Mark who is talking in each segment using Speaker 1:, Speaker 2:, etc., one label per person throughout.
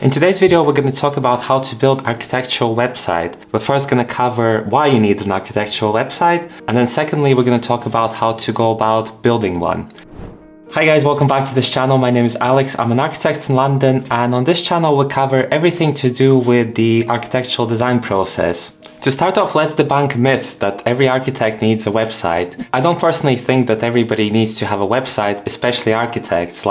Speaker 1: In today's video, we're going to talk about how to build architectural website. We're first going to cover why you need an architectural website, and then secondly, we're going to talk about how to go about building one. Hi guys, welcome back to this channel. My name is Alex. I'm an architect in London, and on this channel we'll cover everything to do with the architectural design process. To start off, let's debunk myths that every architect needs a website. I don't personally think that everybody needs to have a website, especially architects.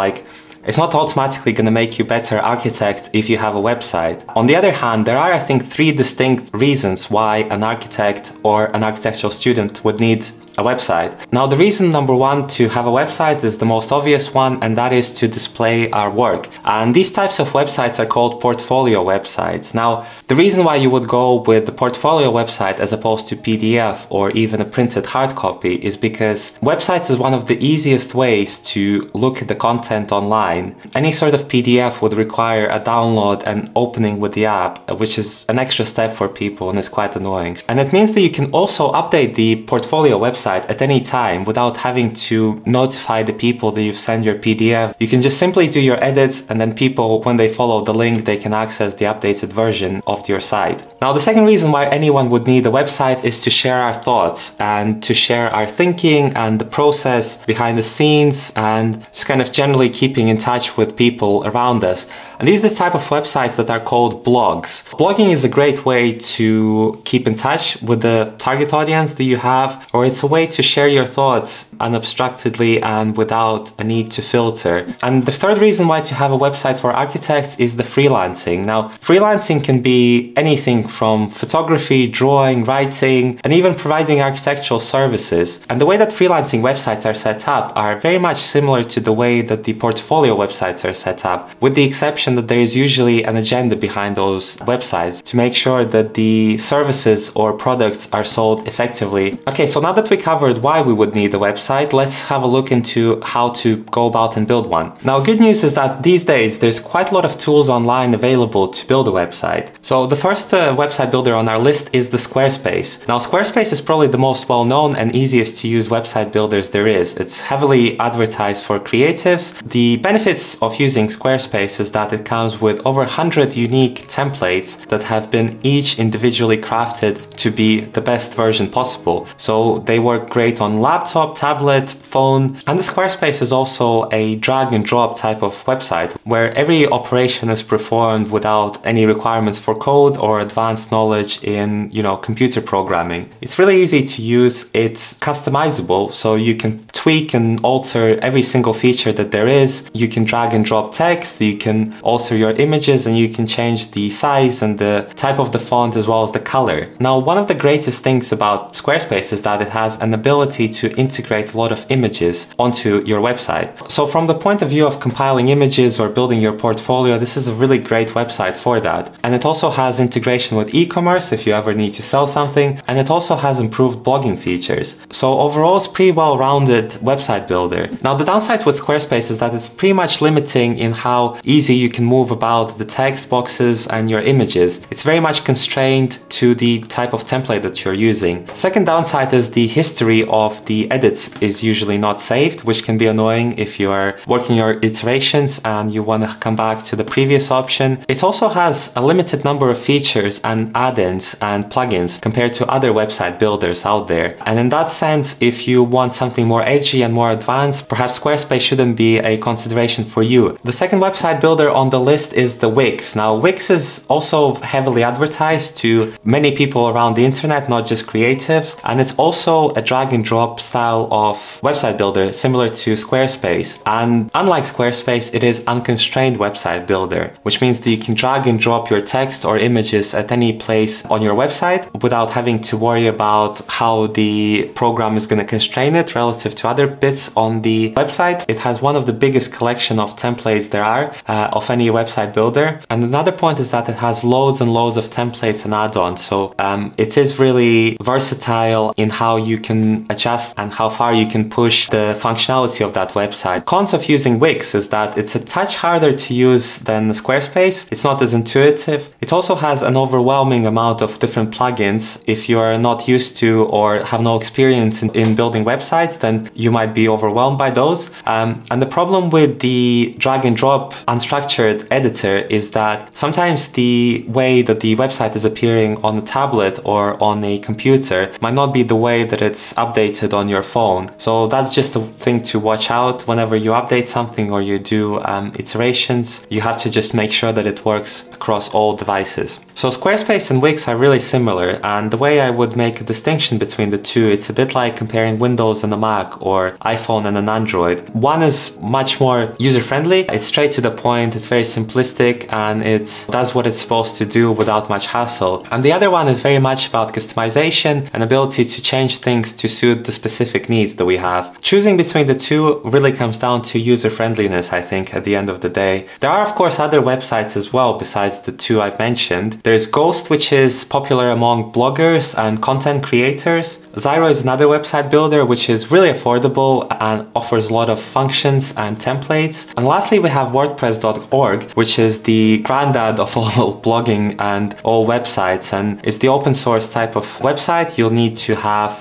Speaker 1: It's not automatically going to make you a better architect if you have a website. On the other hand, there are, I think, three distinct reasons why an architect or an architectural student would need a website. Now, the reason number one to have a website is the most obvious one, and that is to display our work. And these types of websites are called portfolio websites. Now, the reason why you would go with the portfolio website as opposed to PDF or even a printed hard copy is because websites is one of the easiest ways to look at the content online. Any sort of PDF would require a download and opening with the app, which is an extra step for people and is quite annoying. And it means that you can also update the portfolio website at any time without having to notify the people that you've sent your PDF. You can just simply do your edits, and then people, when they follow the link, they can access the updated version of your site. Now, the second reason why anyone would need a website is to share our thoughts and to share our thinking and the process behind the scenes, and just kind of generally keeping in touch with people around us. And these are the type of websites that are called blogs. Blogging is a great way to keep in touch with the target audience that you have, or it's a way to share your thoughts unobstructedly and without a need to filter. And the third reason why to have a website for architects is the freelancing. Now, freelancing can be anything from photography, drawing, writing, and even providing architectural services. And the way that freelancing websites are set up are very much similar to the way that the portfolio websites are set up, with the exception that there is usually an agenda behind those websites to make sure that the services or products are sold effectively. Okay, so now that we covered why we would need a website, let's have a look into how to go about and build one. Now, good news is that these days there's quite a lot of tools online available to build a website. So the first website builder on our list is the Squarespace. Now, Squarespace is probably the most well-known and easiest to use website builders there is. It's heavily advertised for creatives. The benefits of using Squarespace is that it comes with over 100 unique templates that have been each individually crafted to be the best version possible. So they work great on laptop, tablet, phone, and the Squarespace is also a drag and drop type of website where every operation is performed without any requirements for code or advanced knowledge in, computer programming. It's really easy to use. It's customizable, so you can tweak and alter every single feature that there is. You can drag and drop text, you can alter your images, and you can change the size and the type of the font as well as the color. Now, one of the greatest things about Squarespace is that it has an ability to integrate a lot of images onto your website. So from the point of view of compiling images or building your portfolio, this is a really great website for that. And it also has integration with e-commerce if you ever need to sell something, and it also has improved blogging features. So overall, it's pretty well-rounded website builder. Now, the downside with Squarespace is that it's pretty much limiting in how easy you can move about the text boxes and your images. It's very much constrained to the type of template that you're using. Second downside is the history of the edits is usually not saved, which can be annoying if you are working your iterations and you want to come back to the previous option. It also has a limited number of features and add-ins and plugins compared to other website builders out there. And in that sense, if you want something more edgy and more advanced, perhaps Squarespace shouldn't be a consideration for you. The second website builder on the list is the Wix. Now, Wix is also heavily advertised to many people around the internet, not just creatives, and it's also a drag and drop style of website builder similar to Squarespace. And unlike Squarespace, it is unconstrained website builder, which means that you can drag and drop your text or images at any place on your website without having to worry about how the program is going to constrain it relative to other bits on the website. It has one of the biggest collection of templates there are of any website builder. And another point is that it has loads and loads of templates and add-ons. So it is really versatile in how you can adjust and how far you can push the functionality of that website. Cons of using Wix is that it's a touch harder to use than Squarespace. It's not as intuitive. It also has an overwhelming amount of different plugins. If you are not used to or have no experience in building websites, then you might be overwhelmed by those. And the problem with the drag and drop unstructured structured editor is that sometimes the way that the website is appearing on a tablet or on a computer might not be the way that it's updated on your phone. So that's just a thing to watch out whenever you update something or you do iterations. You have to just make sure that it works across all devices. So Squarespace and Wix are really similar, and the way I would make a distinction between the two, it's a bit like comparing Windows and a Mac or iPhone and an Android. One is much more user-friendly, it's straight to the point, it's very simplistic, and it does what it's supposed to do without much hassle. And the other one is very much about customization and ability to change things to suit the specific needs that we have. Choosing between the two really comes down to user-friendliness, I think, at the end of the day. There are of course other websites as well besides the two I've mentioned. There's Ghost, which is popular among bloggers and content creators. Zyro is another website builder which is really affordable and offers a lot of functions and templates. And lastly, we have WordPress.org, which is the granddad of all blogging and all websites, and it's the open source type of website. You'll need to have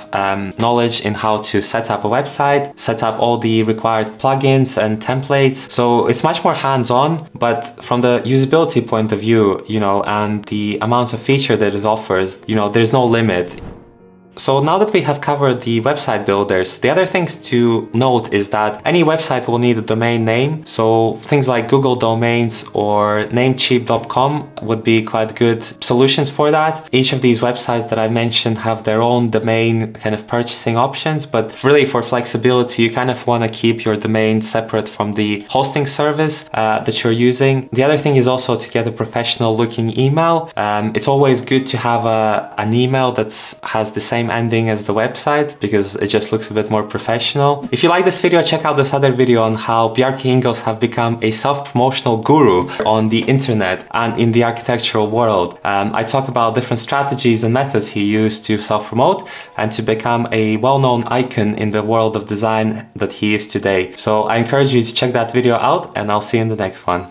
Speaker 1: knowledge in how to set up a website, set up all the required plugins and templates. So it's much more hands-on, but from the usability point of view, and the amount of feature that it offers, there's no limit. So now that we have covered the website builders, the other things to note is that any website will need a domain name. So things like Google Domains or Namecheap.com would be quite good solutions for that. Each of these websites that I mentioned have their own domain kind of purchasing options, but really for flexibility, you kind of want to keep your domain separate from the hosting service that you're using. The other thing is also to get a professional looking email. It's always good to have an email that has the same ending as the website because it just looks a bit more professional. If you like this video, check out this other video on how Bjarke Ingels have become a self-promotional guru on the internet and in the architectural world. I talk about different strategies and methods he used to self-promote and to become a well-known icon in the world of design that he is today. So I encourage you to check that video out, and I'll see you in the next one.